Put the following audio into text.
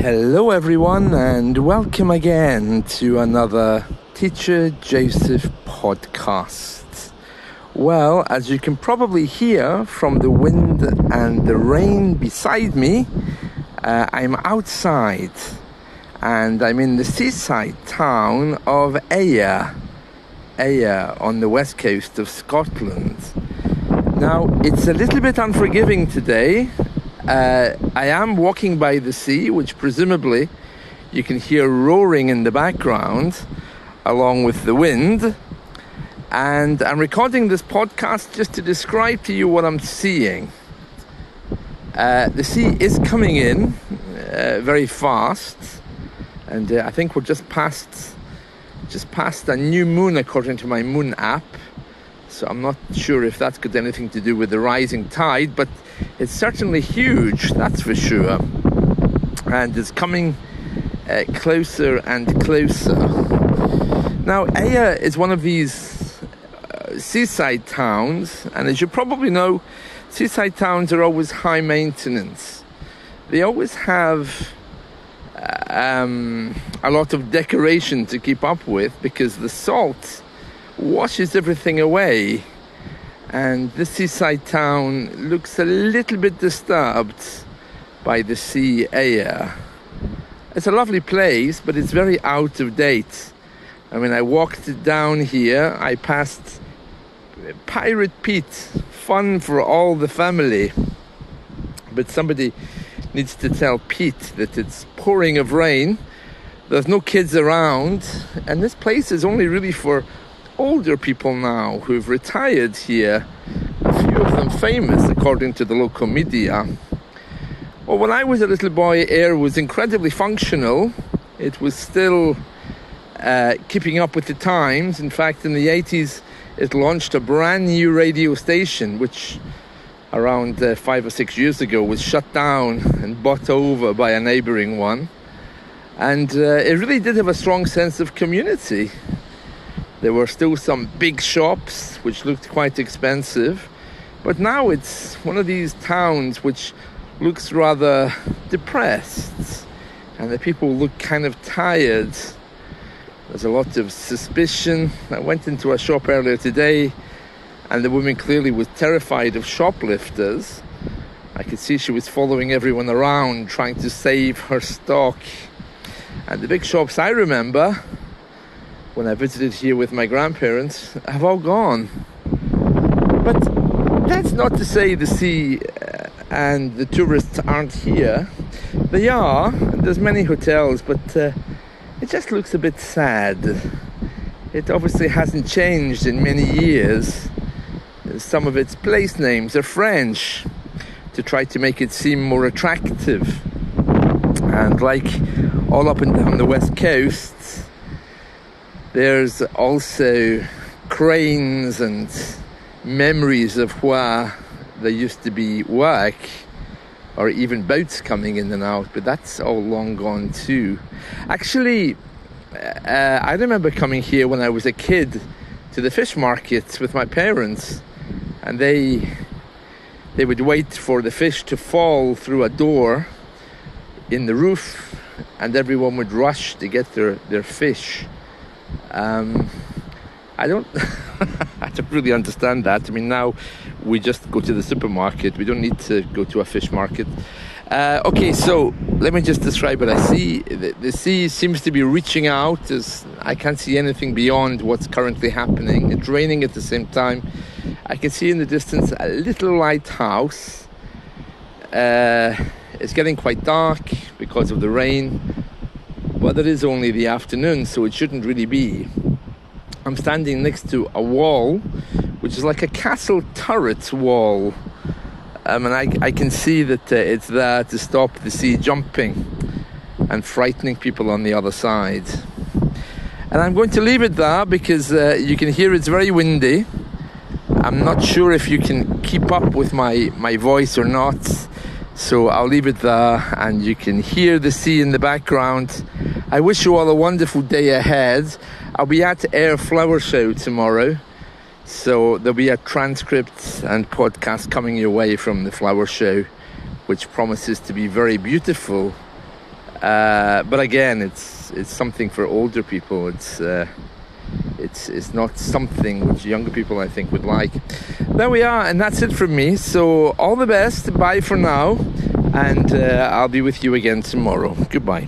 Hello everyone and welcome again to another Teacher Joseph podcast. Well, as you can probably hear from the wind and the rain beside me, I'm outside and I'm in the seaside town of Ayr on the west coast of Scotland. Now, it's a little bit unforgiving today. I am walking by the sea, which presumably you can hear roaring in the background along with the wind. And I'm recording this podcast just to describe to you what I'm seeing. The sea is coming in very fast, and I think we're just past a new moon according to my moon app. So I'm not sure if that's got anything to do with the rising tide, but it's certainly huge, that's for sure. And it's coming closer and closer. Now, Ayr is one of these seaside towns, and as you probably know, seaside towns are always high maintenance. They always have a lot of decoration to keep up with because the salt washes everything away, and this seaside town looks a little bit disturbed by the sea Ayr. It's a lovely place, but it's very out of date. I mean, I walked down here, I passed Pirate Pete, fun for all the family, but somebody needs to tell Pete that it's pouring of rain, there's no kids around, and this place is only really for older people now who've retired here, a few of them famous according to the local media. Well, when I was a little boy, Ayr was incredibly functional. It was still keeping up with the times. In fact, in the 80s, it launched a brand new radio station, which around 5 or 6 years ago was shut down and bought over by a neighbouring one. And it really did have a strong sense of community. There were still some big shops which looked quite expensive, but now it's one of these towns which looks rather depressed, and the people look kind of tired. There's a lot of suspicion. I went into a shop earlier today, and the woman clearly was terrified of shoplifters. I could see she was following everyone around, trying to save her stock. And the big shops I remember when I visited here with my grandparents have all gone. But that's not to say the sea and the tourists aren't here. They are, and there's many hotels, but it just looks a bit sad. It obviously hasn't changed in many years. Some of its place names are French to try to make it seem more attractive. And like all up and down the west coast, there's also cranes and memories of where there used to be work, or even boats coming in and out, but that's all long gone too. Actually, I remember coming here when I was a kid to the fish markets with my parents, and they would wait for the fish to fall through a door in the roof, and everyone would rush to get their fish. I don't I don't really understand that. I mean, now we just go to the supermarket. We don't need to go to a fish market. Okay, so let me just describe what I see. The sea seems to be reaching out, as I can't see anything beyond what's currently happening. It's raining at the same time. I can see in the distance a little lighthouse. It's getting quite dark because of the rain, but it is only the afternoon, so it shouldn't really be. I'm standing next to a wall, which is like a castle turret wall. And I can see that it's there to stop the sea jumping and frightening people on the other side. And I'm going to leave it there because you can hear it's very windy. I'm not sure if you can keep up with my voice or not. So I'll leave it there, and you can hear the sea in the background. I wish you all a wonderful day ahead. I'll be at Ayr Flower Show tomorrow, so there'll be a transcript and podcast coming your way from the flower show, which promises to be very beautiful But again, it's something for older people. It's not something which younger people, I think, would like. There we are, and that's it from me. So all the best. Bye for now, and I'll be with you again tomorrow. Goodbye.